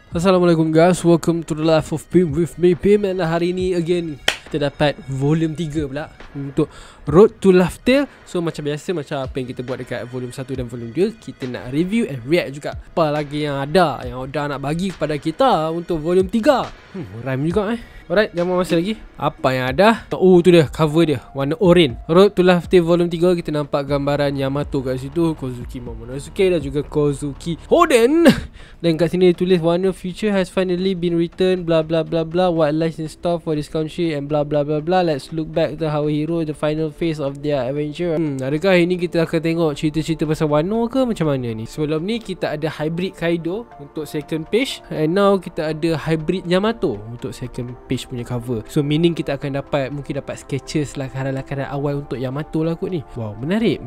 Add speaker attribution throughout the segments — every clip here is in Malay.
Speaker 1: Assalamualaikum guys, welcome to the life of Pim with me Pim. And hari ni again kita dapat volume 3 pula untuk Road to Laughter. So macam biasa, macam apa yang kita buat dekat volume 1 dan volume 2, kita nak review and react juga apa lagi yang ada, yang dah nak bagi kepada kita untuk volume 3. Rhyme juga Alright, jangan masa lagi. Apa yang ada? Oh, tu dia, cover dia, warna orange. Road to Laughter volume 3, kita nampak gambaran Yamato kat situ, Kozuki Momonosuke dan juga Kozuki Hoden. Dan kat sini tulis warna future has finally been written, blah blah blah blah, what lies in store for this country and blah blah blah blah. Let's look back to how hero the final phase of their adventure. Adakah ini kita akan tengok cerita-cerita pasal Wano ke macam mana ni? Sebelum ni kita ada hybrid Kaido untuk second page, and now kita ada hybrid Yamato untuk second page punya cover. So meaning kita akan mungkin dapat sketches lakaran-lakaran awal untuk Yamato lah kot ni. Wow, menarik.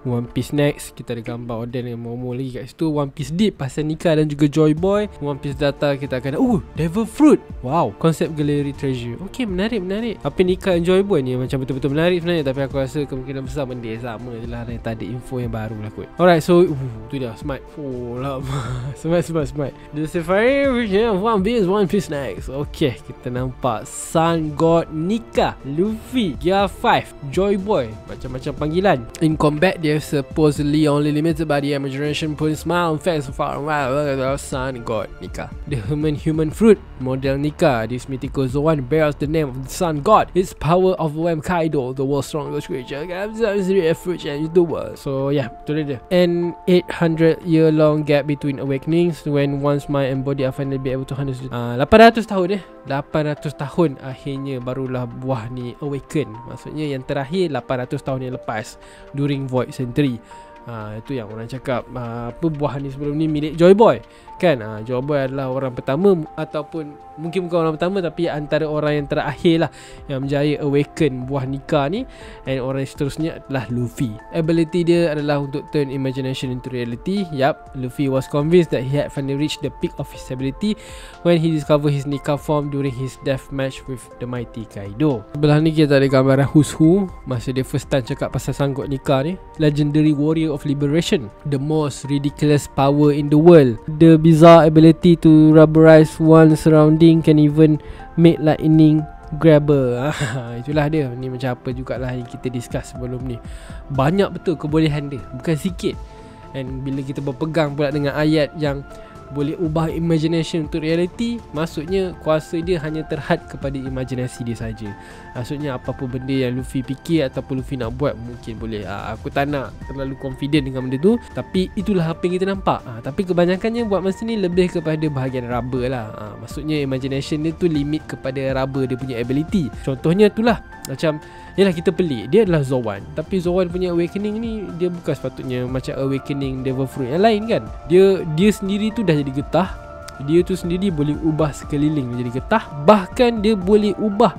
Speaker 1: One Piece next, kita ada gambar Oden dengan Momo lagi kat situ. One Piece Deep pasal Nika dan juga Joy Boy. One Piece Data kita akan Devil Fruit. Wow, Concept Gallery Treasure. Okay, menarik. Apa Nika dan Joy Boy ni macam betul-betul menarik sebenarnya, tapi aku rasa kemungkinan besar benda sama je lah, tak ada info yang baru lah kot. Alright, so tu dia, smart. Lama. Smart. The Safari version of One Piece next. Okay, kita nampak Sun God Nika, Luffy, Gear 5, Joy Boy, macam-macam panggilan. In combat, they're supposedly only limited by the imagination, putting smile on face far away. Sun God Nika, the human fruit, model Nika. This mythical Zoan bears the name of the Sun God. Its power overwhelmed Kaido, the world's strongest creature. So yeah, tu dia. An 800-year-long gap between awakenings, when one's mind and body are finally be able to harness 800 tahun 800 tahun akhirnya barulah buah ni awaken. Maksudnya yang terakhir 800 tahun yang lepas, during Void Century. Itu yang orang cakap buah ni sebelum ni milik Joy Boy kan. Joy Boy adalah orang pertama, ataupun mungkin bukan orang pertama, tapi antara orang yang terakhir lah yang menjaya awaken buah Nika ni. Dan orang seterusnya adalah Luffy. Ability dia adalah untuk turn imagination into reality. Yup, Luffy was convinced that he had finally reached the peak of his ability when he discovered his Nika form during his death match with the mighty Kaido. Sebelah ni kita ada gambaran Who's Who masa dia first time cakap pasal sanggup Nika ni. Legendary warrior of liberation, the most ridiculous power in the world, the bizarre ability to rubberize one's surrounding, can even make lightning grabber. Itulah dia. Ni macam apa jugalah yang kita discuss sebelum ni. Banyak betul kebolehan dia, bukan sikit. And bila kita berpegang pula dengan ayat yang boleh ubah imagination untuk reality, maksudnya kuasa dia hanya terhad kepada imajinasi dia saja. Maksudnya apa-apa benda yang Luffy fikir ataupun Luffy nak buat, mungkin boleh. Aku tak nak terlalu confident dengan benda tu, tapi itulah apa yang kita nampak. Tapi kebanyakannya buat masa ni lebih kepada bahagian rubber lah. Maksudnya imagination dia tu limit kepada rubber dia punya ability. Contohnya itulah, macam yalah, kita pelik, dia adalah Zoan, tapi Zoan punya awakening ni dia bukan sepatutnya macam awakening Devil Fruit yang lain kan. Dia sendiri tu dah jadi getah. Dia tu sendiri boleh ubah sekeliling menjadi getah. Bahkan dia boleh ubah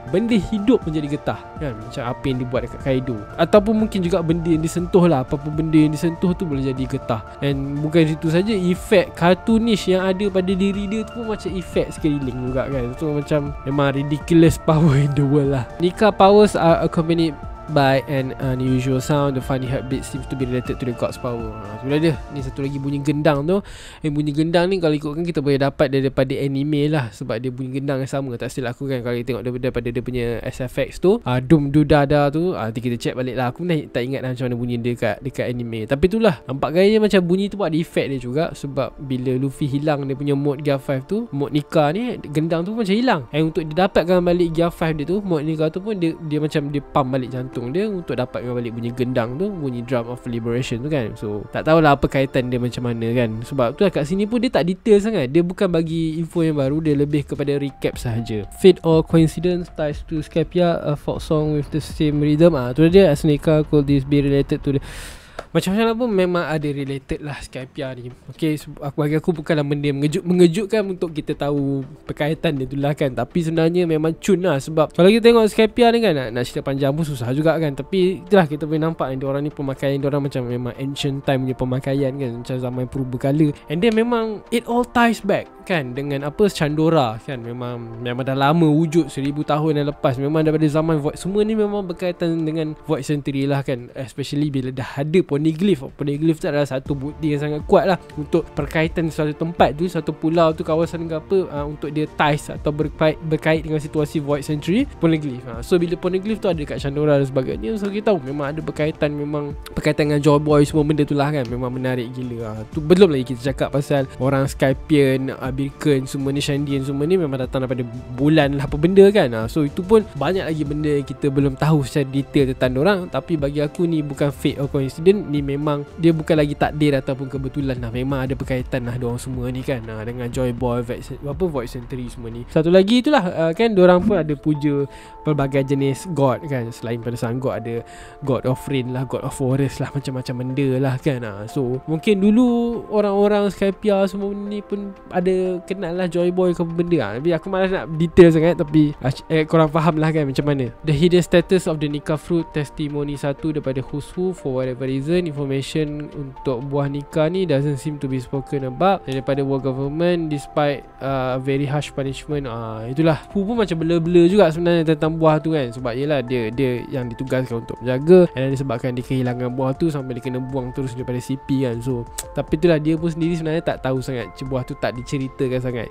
Speaker 1: benda hidup menjadi getah kan, macam apa yang dibuat dekat Kaido. Ataupun mungkin juga benda yang disentuh lah, apa-apa benda yang disentuh tu boleh jadi getah. And bukan situ saja, efek cartoonish yang ada pada diri dia tu pun macam efek sekeliling juga kan. So macam memang ridiculous power in the world lah. Nika powers are accompanied by an unusual sound. The funny heartbeat seems to be related to the god's power. Itulah dia. Ni satu lagi bunyi gendang tu. Bunyi gendang ni kalau ikutkan kita boleh dapat daripada anime lah, sebab dia bunyi gendang yang sama. Tak silap aku kan, kalau kita tengok daripada dia punya SFX tu, Dum Du Dada tu. Nanti kita check balik lah. Aku tak ingat lah macam mana bunyi dia dekat anime. Tapi itulah, nampak gayanya macam bunyi tu ada efek dia juga. Sebab bila Luffy hilang dia punya mode Gear 5 tu, mode Nika ni, gendang tu macam hilang. And untuk didapatkan balik Gear 5 dia tu, mode Nika tu pun dia macam dia pump balik jantung dia untuk dapatkan balik bunyi gendang tu, bunyi drum of liberation tu kan. So tak tahulah apa kaitan dia macam mana kan. Sebab tu kat sini pun dia tak detail sangat. Dia bukan bagi info yang baru, dia lebih kepada recap sahaja. Fate or coincidence ties to Skypia, a folk song with the same rhythm. Tu dia, as Nika could this be related to the macam-macam pun memang ada related lah Skypia ni. Okay, bagi aku bukanlah benda mengejutkan untuk kita tahu perkaitan dia tu lah kan. Tapi sebenarnya memang cun lah. Sebab kalau kita tengok Skypia ni kan, nak cerita panjang pun susah juga kan. Tapi itulah, kita boleh nampak yang diorang ni pemakaian diorang macam memang ancient time punya pemakaian kan, macam zaman purbakala. And then memang it all ties back kan dengan apa, Chandora kan. Memang dah lama wujud, 1000 tahun yang lepas. Memang daripada zaman Void. Semua ni memang berkaitan dengan Void Century lah kan. Especially bila dah ada pun poneglyph. Poneglyph tu adalah satu bukti yang sangat kuat lah untuk perkaitan suatu tempat tu, satu pulau tu, kawasan ke apa, untuk dia ties atau berkait dengan situasi Void Century, poneglyph. So bila poneglyph tu ada dekat Shandora dan sebagainya, so kita tahu memang ada berkaitan, memang berkaitan dengan Joy Boy, semua benda tu lah kan. Memang menarik gila. Tu belum lagi kita cakap pasal orang Skypian, Birken, semua ni, Shandian semua ni memang datang daripada bulan lah apa benda kan. So itu pun banyak lagi benda yang kita belum tahu secara detail tentang dorang. Tapi bagi aku ni bukan fate or coincidence, ni memang dia bukan lagi takdir ataupun kebetulan lah. Memang ada berkaitan lah dorang semua ni kan, dengan Joy Boy, Void Century semua ni. Satu lagi itulah kan, dorang pun ada puja pelbagai jenis god kan. Selain pada sang god, ada God of Rain lah, God of Forest lah, macam-macam benda lah kan. So mungkin dulu orang-orang Skypia semua ni pun ada kenal lah Joy Boy ke benda. Tapi aku malas nak detail sangat, tapi korang faham lah kan macam mana. The hidden status of the nikah fruit, testimoni satu daripada Who's Who. For whatever reason, information untuk buah nikah ni doesn't seem to be spoken about daripada world government despite very harsh punishment. Itulah, Who pun macam blur-blur juga sebenarnya tentang buah tu kan. Sebab yelah dia yang ditugaskan untuk menjaga, dan disebabkan dia kehilangan buah tu sampai dia kena buang terus daripada CP kan. So tapi itulah, dia pun sendiri sebenarnya tak tahu sangat, buah tu tak diceritakan sangat.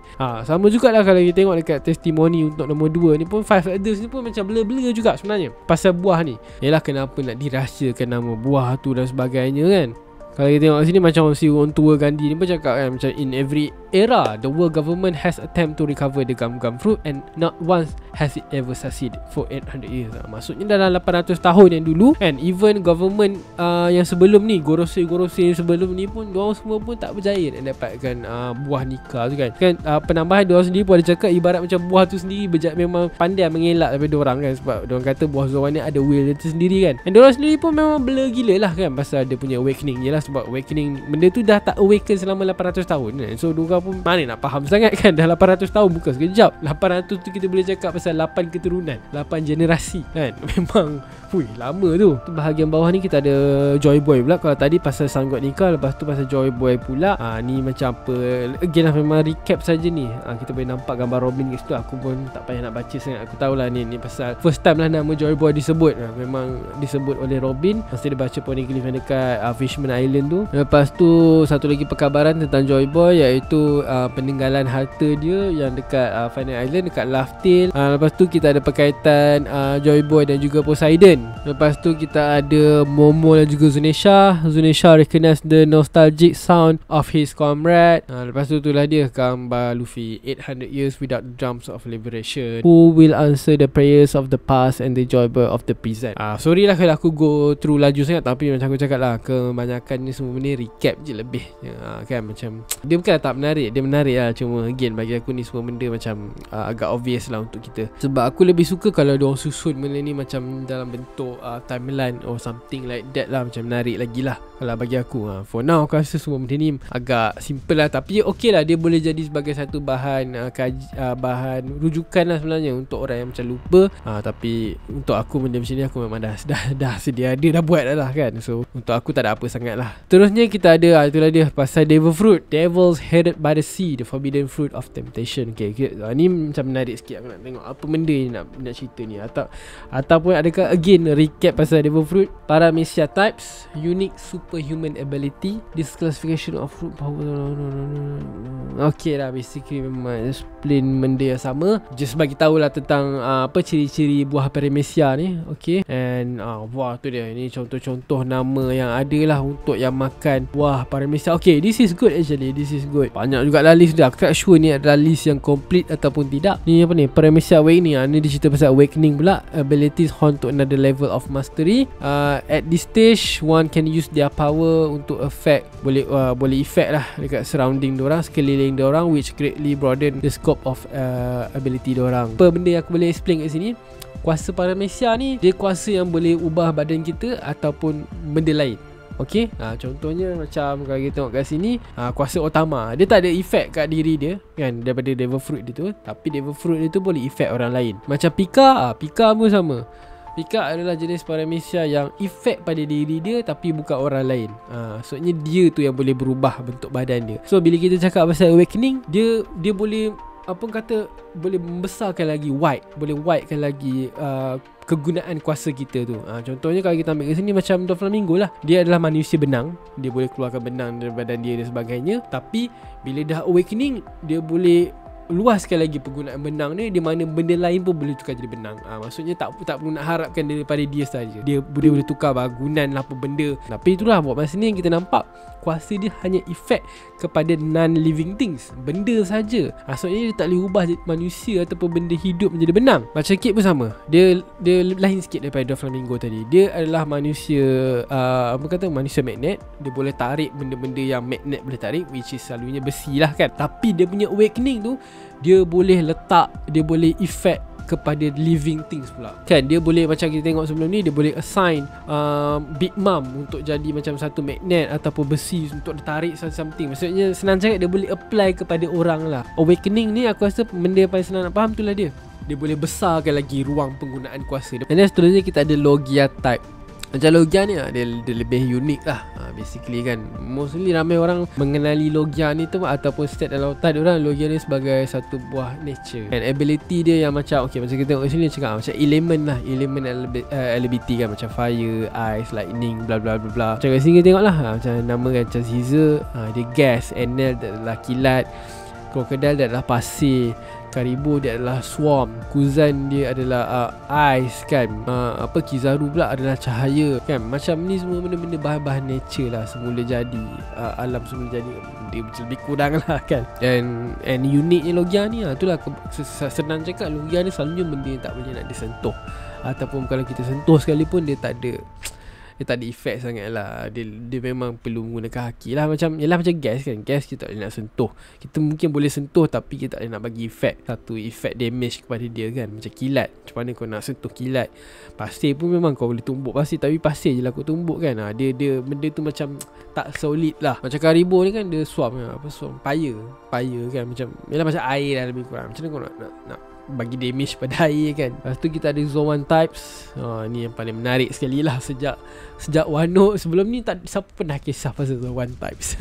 Speaker 1: Sama jugalah kalau kita tengok dekat testimoni untuk nombor 2 ni pun, Five Others ni pun macam blur-blur juga sebenarnya pasal buah ni. Yalah, kenapa nak dirahsiakan nama buah tu dan sebagainya kan. Kalau kita tengok sini, macam si orang tua Gandhi ni pun cakap kan, macam in every era the world government has attempt to recover the gum fruit and not once has it ever succeed for 800 years. Maksudnya dalam 800 tahun yang dulu kan, even government yang sebelum ni, Gorose yang sebelum ni pun, diorang semua pun tak berjaya nak dapatkan buah nikah tu kan. Penambahan diorang sendiri pun ada cakap ibarat macam buah tu sendiri memang pandai mengelak daripada diorang kan. Sebab diorang kata buah Zoan ni ada will dia tu sendiri kan. Dan diorang sendiri pun memang blur gila lah kan pasal dia punya awakening. Yelah, sebab awakening, benda tu dah tak awaken selama 800 tahun kan. So diorang pun mana nak faham sangat kan. Dah 800 tahun bukan sekejap. 800 tu kita boleh cakap pasal 8 keturunan, 8 generasi kan. Memang lama tu. Bahagian bawah ni kita ada Joy Boy pula. Kalau tadi pasal sanggup nikah, lepas tu pasal Joy Boy pula. Ni macam apa, again lah, memang recap saja ni. Kita boleh nampak gambar Robin kat situ. Aku pun tak payah nak baca sangat. Aku tahulah ni pasal first time lah nama Joy Boy disebut. Memang disebut oleh Robin masa dia baca poneglyph yang dekat Fishman Island tu. Lepas tu satu lagi perkabaran tentang Joy Boy, iaitu peninggalan harta dia yang dekat Final Island, dekat Laughtale. Lepas tu kita ada perkaitan Joy Boy dan juga Poseidon. Lepas tu kita ada Momo dan juga Zunesha recognize the nostalgic sound of his comrade. Lepas tu itulah dia gambar Luffy, 800 years without the drums of liberation. Who will answer the prayers of the past and the joy boy of the present. Sorry lah kalau aku go through laju sangat, tapi macam aku cakap lah, kebanyakan ni semua ni recap je lebih kan. Macam dia bukan tak menarik, dia menarik lah. Cuma again, bagi aku ni semua benda macam agak obvious lah untuk kita. Sebab aku lebih suka kalau diorang susun benda ni macam dalam bentuk timeline or something like that lah. Macam menarik lagi lah kalau bagi aku. For now aku rasa semua benda ni agak simple lah. Tapi okey lah, dia boleh jadi sebagai satu bahan bahan rujukan lah sebenarnya untuk orang yang macam lupa. Tapi untuk aku benda macam ni aku memang dah sedia ada, dah buat dah lah kan. So untuk aku tak ada apa sangat lah. Terusnya kita ada itulah dia pasal Devil Fruit, Devils Headed by the Sea, the forbidden fruit of temptation. Ni macam menarik sikit. Aku nak tengok apa benda ni nak cerita ni. Ataupun adakah again recap pasal Devil Fruit. Paramecia types, unique superhuman ability, this classification of fruit power. Okay lah, basically memang explain benda yang sama. Just bagi tahulah tentang apa ciri-ciri buah Paramecia ni. Okay, and buah tu dia. Ni contoh-contoh nama yang ada lah untuk yang makan buah Paramecia. Okay, this is good actually. This is good. Banyak juga lah list dia. Aku tak sure ni adalah list yang complete ataupun tidak. Ni apa ni, Paramecia Awakening. Ni dia cerita pasal Awakening pula. Abilities honed to another level of mastery. At this stage, one can use their power untuk affect, boleh effect lah dekat surrounding diorang, sekeliling diorang, which greatly broaden the scope of ability diorang. Apa benda yang aku boleh explain kat sini, kuasa Paramecia ni dia kuasa yang boleh ubah badan kita ataupun benda lain. Okay, contohnya macam kalau kita tengok kat sini, kuasa Otama, dia tak ada efek kat diri dia kan, daripada Devil Fruit dia tu. Tapi Devil Fruit dia tu boleh efek orang lain. Macam Pika, Pika pun sama. Pika adalah jenis Paramecia yang efek pada diri dia tapi bukan orang lain. Maksudnya dia tu yang boleh berubah bentuk badan dia. So bila kita cakap pasal Awakening, dia boleh apa kata, boleh membesarkan lagi boleh widekan lagi kegunaan kuasa kita tu. Contohnya kalau kita ambil kat sini macam Doflamingo lah. Dia adalah manusia benang. Dia boleh keluarkan benang dari badan dia dan sebagainya. Tapi bila dah awakening, dia boleh luaskan lagi penggunaan benang ni, di mana benda lain pun boleh tukar jadi benang. Maksudnya tak perlu nak harapkan daripada dia saja. Dia boleh tukar bangunan lah, apa benda. Tapi itulah buat masa ni yang kita nampak kuasa dia hanya efek kepada non-living things, benda saja. Maksudnya dia tak boleh ubah manusia ataupun benda hidup menjadi benang. Macam Kate pun sama. Dia lain sikit daripada Doflamingo tadi. Dia adalah manusia manusia magnet. Dia boleh tarik benda-benda yang magnet boleh tarik, which is selalunya besi lah kan. Tapi dia punya awakening tu, dia boleh letak, dia boleh efek kepada living things pula kan. Dia boleh, macam kita tengok sebelum ni, dia boleh assign Big Mom untuk jadi macam satu magnet ataupun besi untuk ditarik something. Maksudnya senang cakap, dia boleh apply kepada orang lah. Awakening ni aku rasa benda yang paling senang nak faham tu lah dia boleh besarkan lagi ruang penggunaan kuasa. Dan seterusnya kita ada Logia type. Macam Logia ni dia lebih unik lah. Basically kan, mostly ramai orang mengenali Logia ni tu ataupun state dalam otak diorang, Logia ni sebagai satu buah nature. And ability dia yang macam, okay, macam kita tengok sini cakap macam element lah, element ability kan, macam fire, ice, lightning, bla bla bla bla. Macam kat sini kita tengok lah, macam nama kan, macam Caesar, dia gas, Enel dia adalah kilat, Crocodile dia adalah pasir, Karibo dia adalah swarm, Kuzan dia adalah ice kan, Kizaru pula adalah cahaya kan. Macam ni semua benda-benda bahan-bahan nature lah semula jadi, alam semula jadi, dia lebih kurang lah kan. And uniknya Logia ni itulah senang cakap, Logia ni selalunya benda yang tak boleh nak disentuh, ataupun kalau kita sentuh sekalipun dia tak ada efek sangat lah. Dia memang perlu menggunakan haki lah. Macam gas kan, gas kita tak boleh nak sentuh. Kita mungkin boleh sentuh, tapi kita tak boleh nak bagi satu efek damage kepada dia kan. Macam kilat, macam mana kau nak sentuh kilat. Pasir pun memang kau boleh tumbuk pasir, tapi pasir je lah kau tumbuk kan. Dia benda tu macam tak solid lah. Macam Karibo ni kan, dia swarm kan, swarm fire kan, macam air lah lebih kurang. Macam mana kau nak bagi damage pada air kan. Lepas tu kita ada Zoan types. Ni yang paling menarik sekali lah. Sejak Wano sebelum ni tak siapa pernah kisah pasal Zoan types.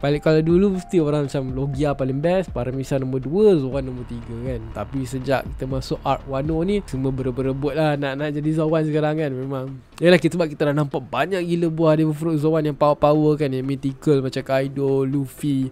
Speaker 1: Paling kalau dulu mesti orang macam Logia paling best, Paramesa nombor 2, Zoan nombor 3 kan. Tapi sejak kita masuk Arc Wano ni, semua berebut lah nak jadi Zoan sekarang kan. Memang yalah, sebab kita dah nampak banyak gila buah Devil Fruit Zoan yang power kan, yang mythical macam Kaido, Luffy,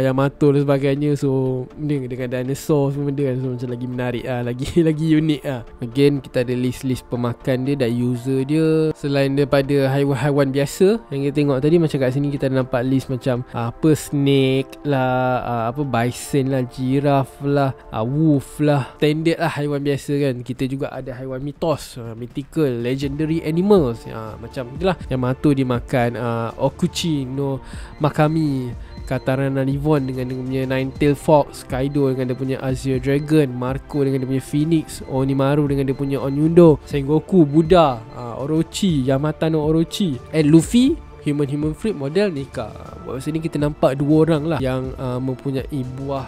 Speaker 1: Yamato dan sebagainya. So ni dengan dinosaur semua benda kan, so macam lagi menarik lah, lagi unik lah. Again kita ada list pemakan dia dan user dia. Selain daripada haiwan-haiwan biasa yang kita tengok tadi, macam kat sini kita ada nampak list macam snake lah, bison lah, giraffe lah, wolf lah, standard lah haiwan biasa kan. Kita juga ada haiwan mitos, mythical, legendary animals, macam itulah. Yamato dia makan Okuchi no Makami, Katarana Nivon dengan dia punya Nine-Tailed Fox, Kaido dengan dia punya Azure Dragon, Marco dengan dia punya Phoenix, Onimaru dengan dia punya Onyundo, Sengoku, Buddha, Orochi, Yamata no Orochi, and Luffy Human Fruit model Nika. Buat sini kita nampak dua orang lah yang mempunyai buah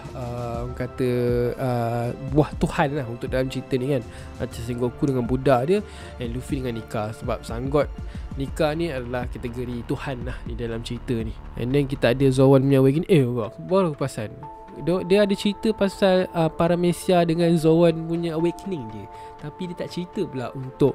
Speaker 1: buah Tuhan lah untuk dalam cerita ni kan. Macam Sengoku dengan Buddha dia, and Luffy dengan Nika. Sebab sanggot Nika ni adalah kategori Tuhan lah di dalam cerita ni. And then kita ada Zoan punya awakening. Baru perasan dia ada cerita pasal Paramecia dengan Zoan punya awakening dia, tapi dia tak cerita pula untuk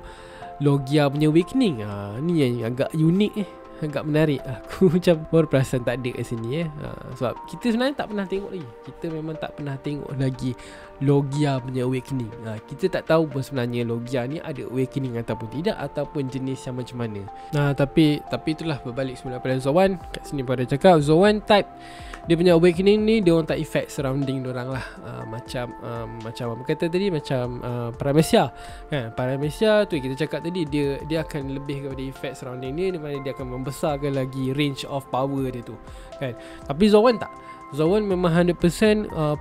Speaker 1: Logia punya awakening. Ni yang agak unik agak menarik. Aku macam baru perasan tak ada kat sini sebab kita sebenarnya tak pernah tengok lagi. Kita memang tak pernah tengok lagi Logia punya awakening. Kita tak tahu pun sebenarnya Logia ni ada awakening ataupun tidak, ataupun jenis yang macam mana. Tapi itulah berbalik semula pada Zoan. Kat sini pada cakap Zoan type dia punya awakening ni, dia orang tak effect surrounding diorang lah. Macam apa kata tadi, macam Paramecia kan. Paramecia tu kita cakap tadi, dia akan lebih kepada effect surrounding ni, di mana dia akan membesarkan lagi range of power dia tu kan. Tapi Zoan tak. Zoan memang 100%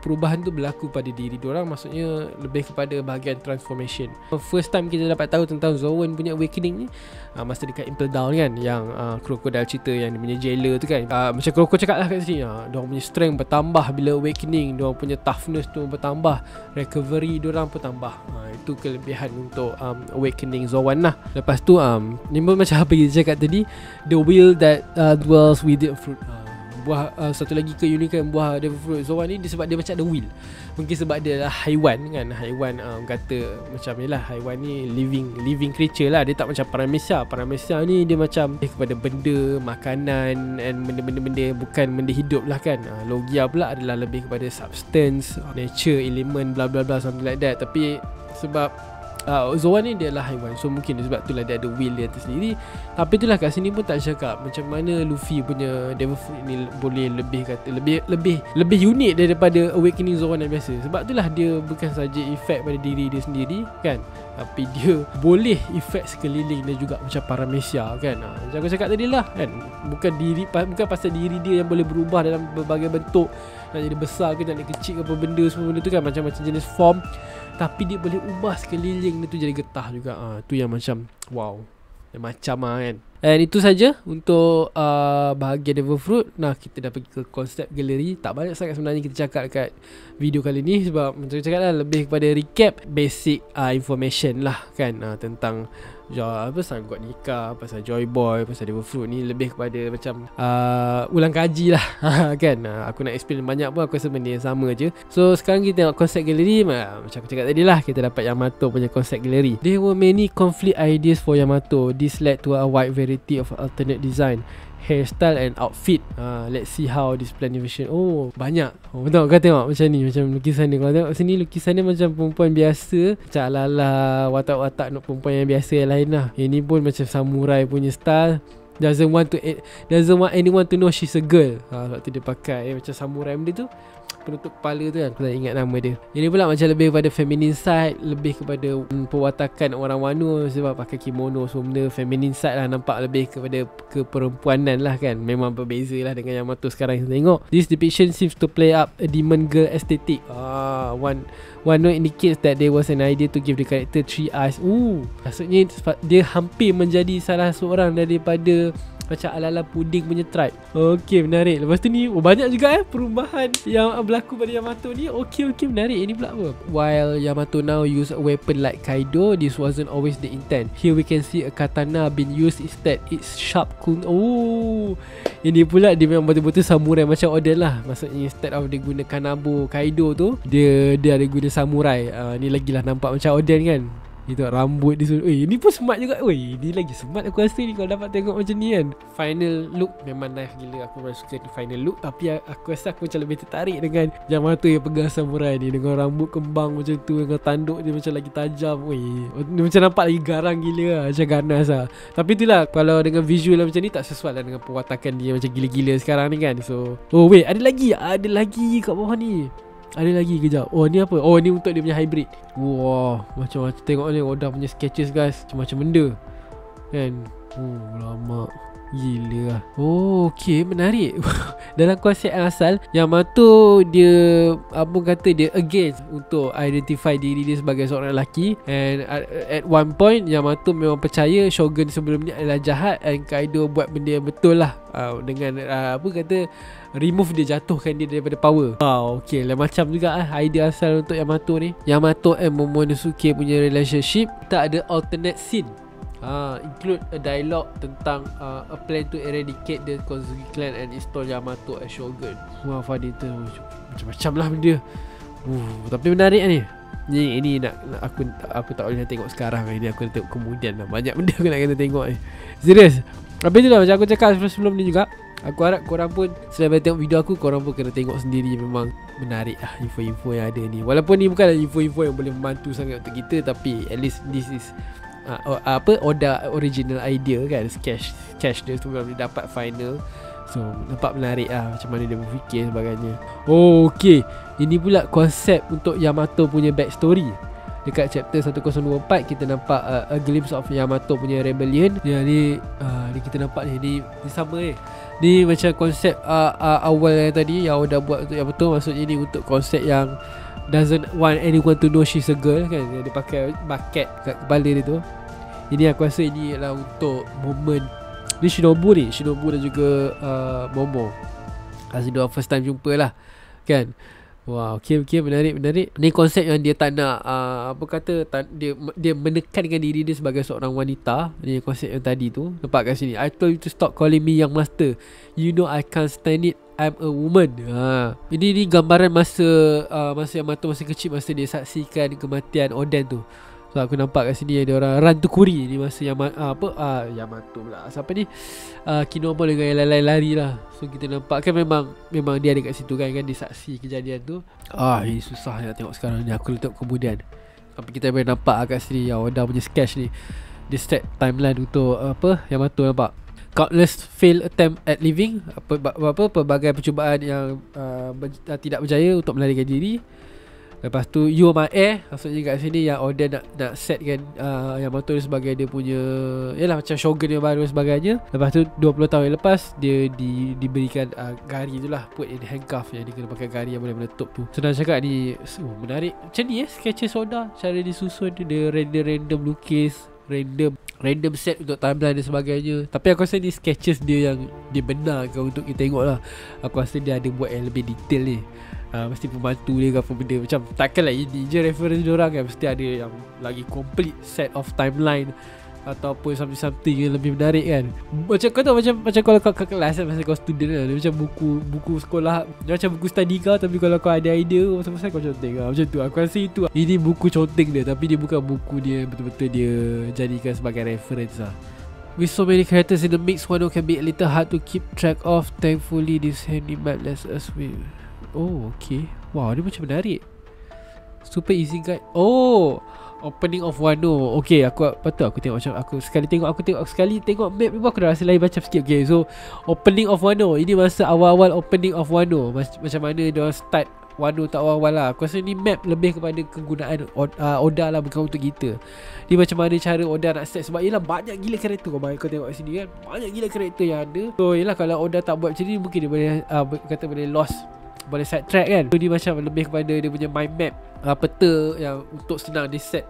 Speaker 1: perubahan tu berlaku pada diri diorang. Maksudnya lebih kepada bahagian transformation. First time kita dapat tahu tentang Zoan punya awakening ni masa dekat Impel Down kan, yang Crocodile cerita yang dia punya jailer tu kan. Macam Crocodile cakap lah kat sini, diorang punya strength bertambah bila awakening, diorang punya toughness tu bertambah, recovery diorang pun tambah. Itu kelebihan untuk awakening Zoan lah. Lepas tu ni macam apa kita cakap tadi, the will that dwells within fruit, Buah satu lagi keunikan buah devil fruit Zoan ni dia sebab dia macam ada wheel. Mungkin sebab dia lah haiwan kan. Haiwan kata macam ni lah, haiwan ni living creature lah. Dia tak macam Paramecia ni dia macam kepada benda, makanan and benda-benda bukan benda hidup lah kan. Logia pula adalah lebih kepada substance, nature, element, bla bla bla, something like that. Tapi sebab Zoan ni dia lah haiwan, so mungkin sebab itulah dia ada will dia tersendiri. Tapi itulah kat sini pun tak cakap macam mana Luffy punya devil fruit ni boleh lebih kata lebih unik daripada awakening Zoan yang biasa. Sebab itulah dia bukan saja efek pada diri dia sendiri kan, tapi dia boleh efek sekeliling dia juga macam Paramecia kan. Macam aku cakap tadi lah kan, bukan pasal diri dia yang boleh berubah dalam berbagai bentuk, nak jadi besar ke, nak jadi kecil ke apa benda, semua benda tu kan, macam-macam jenis form, tapi dia boleh ubah sekeliling dia tu jadi getah juga. Tu yang macam wow, yang macam kan. And itu saja untuk bahagian devil fruit. Nah, kita dah pergi ke konsep galeri. Tak banyak sangat sebenarnya kita cakap dekat video kali ni, sebab macam cakap lah, lebih kepada recap basic information lah kan, tentang sanggup nikah, pasal Joy Boy, pasal devil fruit ni lebih kepada macam ulang kaji lah kan. Aku nak explain banyak pun aku rasa benda yang sama je. So sekarang kita tengok konsep galeri. Macam aku cakap tadi lah, kita dapat Yamato punya konsep galeri. There were many conflict ideas for Yamato. This led to a wide variety of alternate design, hairstyle and outfit. Let's see how this planification. Banyak. Betul kau tengok macam ni, macam lukisan dia. Kalau tengok sini, lukisan dia macam perempuan biasa, macam ala-ala watak-watak nak perempuan yang biasa yang lain lah. Ini pun macam samurai punya style. Doesn't want anyone to know she's a girl. Sebab tu dia pakai macam samurai benda tu, penutup kepala tu kan, aku tak ingat nama dia. Ini pula macam lebih kepada feminine side, lebih kepada perwatakan orang Wano, sebab pakai kimono, so benda feminine side lah, nampak lebih kepada keperempuanan lah kan. Memang berbeza lah dengan Yamato sekarang kita tengok. This depiction seems to play up a demon girl aesthetic. One note indicates that there was an idea to give the character 3 eyes. Maksudnya dia hampir menjadi salah seorang daripada macam ala-ala puding punya tribe. Okay, menarik. Lepas tu ni banyak juga perubahan yang berlaku pada Yamato ni. Okay, menarik. Ini pula apa? While Yamato now use a weapon like Kaido, this wasn't always the intent. Here we can see a katana being used instead. It's sharp kun. Ini pula dia memang betul-betul samurai macam Oden lah. Maksudnya instead of dia guna Kanabo Kaido tu, dia ada guna samurai. Ni lagilah nampak macam Oden kan. Itu rambut dia. Ini pun smart juga. Ini lagi smart aku rasa ni kalau dapat tengok macam ni kan. Final look memang nice gila. Aku memang suka ni final look. Tapi aku rasa aku macam lebih tertarik dengan Yamato yang pegang samurai ni, dengan rambut kembang macam tu, dengan tanduk dia macam lagi tajam. Dia macam nampak lagi garang gila lah, macam ganas lah. Tapi itulah, kalau dengan visual macam ni tak sesuai lah dengan perwatakan dia macam gila-gila sekarang ni kan. So ada lagi kat bawah ni. Ada lagi kejap. Ni apa? Ni untuk dia punya hybrid. Macam-macam. Tengok ni Oda punya sketches guys, macam-macam benda kan. Lama gila lah. Okay, menarik. Dalam konsep asal, Yamato dia dia against untuk identify diri dia sebagai seorang lelaki. And at one point Yamato memang percaya Shogun sebelum ni adalah jahat, and Kaido buat benda yang betul lah, dengan remove dia, jatuhkan dia daripada power. Okay lah, macam juga idea asal untuk Yamato ni. Yamato and Momonosuke punya relationship, tak ada alternate scene. Include a dialogue tentang a plan to eradicate the Kozuki clan and install Yamato as shogun. Fadi tu macam-macam lah benda. Tapi menarik ni. Ini nak aku tak boleh nak tengok sekarang. Ini aku nak tengok kemudian lah. Banyak benda aku nak kena tengok ni. Serius. Tapi itulah macam aku cakap sebelum ni juga. Aku harap korang pun selain tengok video aku, korang pun kena tengok sendiri. Memang menarik lah info-info yang ada ni. Walaupun ni bukanlah info-info yang boleh membantu sangat untuk kita, tapi at least this is Oda original idea kan. Sketch dia tu boleh dapat final. So nampak menarik lah macam mana dia berfikir sebagainya. Okay, ini pula konsep untuk Yamato punya backstory. Dekat chapter 1024 kita nampak a glimpse of Yamato punya rebellion. Ni kita nampak ni sama ni macam konsep awal yang tadi yang Oda buat untuk Yamato. Maksudnya ni untuk konsep yang doesn't want anyone to know she's a girl kan. Dia pakai bucket kat kepala dia tu. Ini aku rasa ini adalah untuk moment ni Shinobu dan juga Momo. Kasi dia first time jumpa lah kan. Wah, okay, menarik. Ni konsep yang dia tak nak dia menekankan diri dia sebagai seorang wanita. Ni konsep yang tadi tu. Nampak kat sini, I told you to stop calling me young master. You know I can't stand it, I'm a woman. Ini gambaran masa Yamato masih kecil, masa dia saksikan kematian Oden tu. So aku nampak kat sini ada orang Rantukuri ni masa Yamato pula. Siapa ni? Kinomo dengan yang lain-lain lari lah. So kita nampak kan memang dia ada kat situ kan dia saksi kejadian tu. Ini susah nak tengok sekarang ni. Aku letak kemudian. Tapi kita boleh nampak kat sini Oda punya sketch ni. Dia set timeline untuk Yamato nampak. Countless failed attempt at living, pelbagai percubaan yang tidak berjaya untuk melarikan diri. Lepas tu You are my heir, maksudnya kat sini yang Oden nak set kan Yamato sebagai dia punya, yalah macam shogun yang baru dan sebagainya. Lepas tu 20 tahun yang lepas dia diberikan gari tu lah, put in handcuff, yang dia kena pakai gari yang boleh meletup tu. Senang cakap ni menarik. Macam ni sketches Oda, cara disusun dia random lukis, random set untuk timeline dan sebagainya. Tapi aku rasa ni sketches dia yang dia benarkan untuk kita tengok lah. Aku rasa dia ada buat yang lebih detail ni. Mesti pembantu dia ke apa benda. Macam takkanlah ini je reference diorang kan. Mesti ada yang lagi complete set of timeline ataupun something yang lebih menarik kan. Macam kau tahu, macam kalau kau kelas kan, masa kau student kan, macam buku sekolah, macam buku study kau. Tapi kalau kau ada idea pasal kau conteng lah. Macam tu aku rasa itu. Ini buku conteng dia, tapi dia bukan buku dia betul-betul dia jadikan sebagai reference lah. With so many characters in the mix, Wano can be a little hard to keep track of. Thankfully this handy map lets us win. Oh, okay. Wow, dia macam menarik. Super easy guide. Oh, opening of Wano. Okay, aku tengok macam aku sekali tengok map ni aku dah rasa lain macam sikit. Okay, so opening of Wano. Ini masa awal-awal opening of Wano. Macam mana dia start Wano tak awal-awal lah. Aku rasa ni map lebih kepada kegunaan Oda lah, bukan untuk kita. Ni macam mana cara Oda nak set. Sebab yelah banyak gila karakter. Kau tengok kat sini kan, banyak gila karakter yang ada. So yelah kalau Oda tak buat macam ni, mungkin dia boleh boleh lost, boleh side track kan. So dia macam lebih kepada dia punya mind map, peta yang untuk senang dia set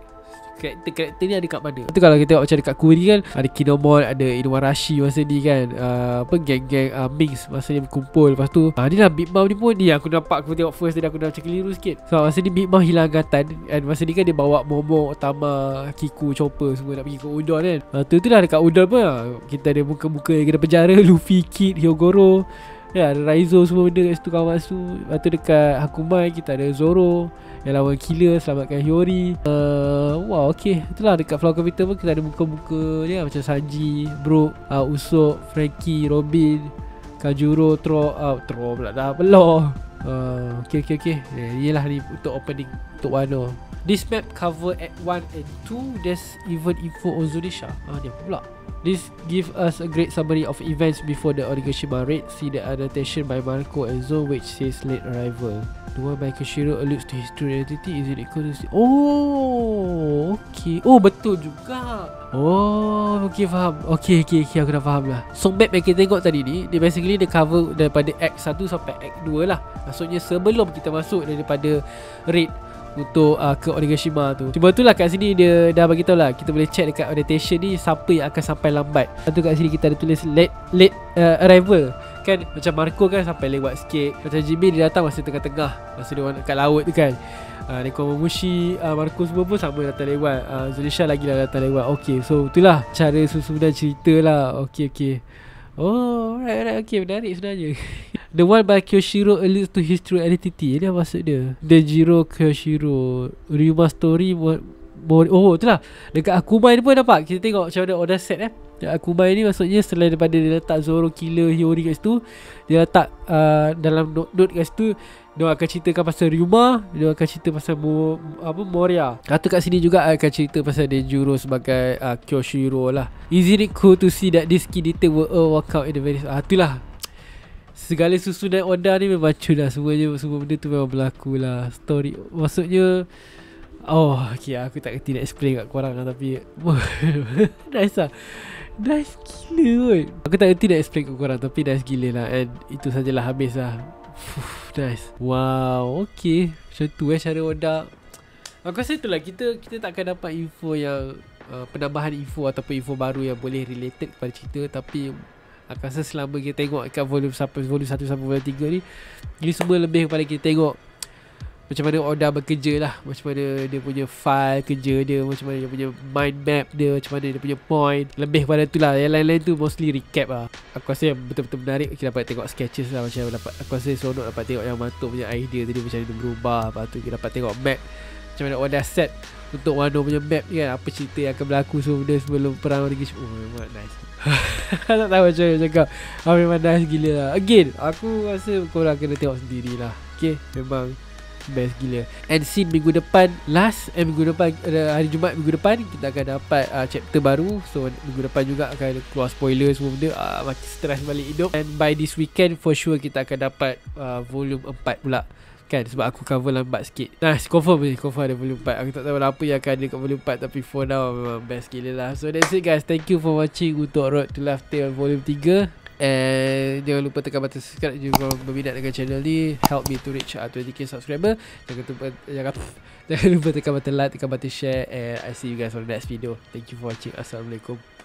Speaker 1: karakter ni ada kat mana. Itu kalau kita tengok macam dekat Kuri kan, ada Kinemon, ada Inuarashi masa ni kan, geng-geng Minx masa ni berkumpul. Lepas tu ni lah Big Mom ni pun ni aku nampak, aku tengok first tadi aku dah macam keliru sikit. So masa ni Big Mom hilang ingatan, and masa ni kan dia bawa Momo, Otama, Kiku, Chopper semua nak pergi ke Udon kan. Tu lah dekat Udon pun kita ada muka-muka yang kena penjara, Luffy, Kid, Hyogoro. Ya, ada Raizo semua benda kat situ, Kawamatsu. Lepas tu dekat Hakumai kita ada Zoro yang lawan killer, selamatkan Hiyori. Wow, okay. Itulah dekat Flower Capital pun kita ada muka-muka ni macam Sanji, Brook, Usopp, Frankie, Robin, Kanjuro, Tro pula dah belum. Okay. Yelah ni untuk opening untuk Wano. This map cover Act 1 and 2. There's even info on Zunisha. Ni apa pula? This give us a great summary of events before the Onigashima raid. See the annotation by Marco and Zo which says late arrival. The one by Kishiro alludes to his true identity. Is it equal to... Oh, okay. Oh, betul juga. Oh, okay, faham. Okay, aku dah faham lah. So map yang kita tengok tadi ni, dia basically dia cover daripada Act 1 sampai Act 2 lah. Maksudnya sebelum kita masuk daripada raid untuk ke Onigashima tu. Cuma tu lah kat sini dia dah bagi tahu lah, kita boleh check dekat annotation ni siapa yang akan sampai lambat. Lepas tu kat sini kita ada tulis late arrival kan. Macam Marco kan sampai lewat sikit. Macam Jimmy dia datang masa tengah-tengah, masa dia kat laut tu kan. Nekomamushi, Marco semua pun sama datang lewat. Zunisha lagi lah datang lewat. Okay, so itulah cara susunan cerita lah. Okay. Oh, right. Okay, menarik sebenarnya. The one by Kyoshiro alludes to his true identity. Ini apa maksud dia? Denjiro Kyoshiro, Ryuma story oh, itulah. Dekat Akumai ni pun nampak. Kita tengok macam mana Oda set Akumai ni maksudnya selain daripada dia letak Zoro, Killer, Hiyori kat situ, dia letak dalam note kat situ dia akan ceritakan pasal Ryuma, dia akan cerita pasal Moria. Atau kat sini juga akan cerita pasal Denjiro sebagai Kyoshiro lah. Isn't it cool to see that this key detail will all work out in the very... itulah. Segala susunan Oda ni memang cun lah. Semua benda tu memang berlaku lah. Story, maksudnya okay, aku tak kerti nak explain kat korang lah. Tapi nice lah. Nice gila kot. Aku tak kerti nak explain kat korang, tapi nice gila lah. And itu sajalah, habis lah. Nice. Wow, okay. Macam tu cara Oda. Aku rasa itulah, kita tak akan dapat info yang penambahan info ataupun info baru yang boleh related kepada cerita. Tapi aku rasa selama kita tengok kat volume 1 sampai volume 3 ni, ini semua lebih kepada kita tengok macam mana Oda bekerja lah, macam mana dia punya file kerja dia, macam mana dia punya mind map dia, macam mana dia punya point. Lebih pada tu lah. Yang lain-lain tu mostly recap lah. Aku rasa yang betul-betul menarik kita dapat tengok sketches lah. Macam dapat, aku rasa seronok dapat tengok yang Mato punya idea tadi, macam mana dia berubah. Lepas tu kita dapat tengok map, macam mana Oda set untuk Wano punya map ni kan, apa cerita yang akan berlaku semua benda sebelum perang lagi. Memang nice. Tak tahu macam mana cakap. Memang nice gila lah. Again, aku rasa korang kena tengok sendiri lah. Okay, memang best gila. And scene minggu depan, minggu depan, hari Jumaat minggu depan kita akan dapat chapter baru. So minggu depan juga akan keluar spoiler semua benda. Macam stress balik hidup. And by this weekend for sure kita akan dapat volume 4 pula kan, sebab aku cover lambat sikit. Confirm ada volume 4. Aku tak tahu apa yang akan ada kat volume 4, tapi for now memang best gila lah. So that's it guys, thank you for watching untuk Road to Laugh Tale volume 3. And jangan lupa tekan button subscribe jika berminat dengan channel ni. Help me to reach 20k subscriber. Jangan lupa tekan button like, tekan button share. And I see you guys on the next video. Thank you for watching. Assalamualaikum.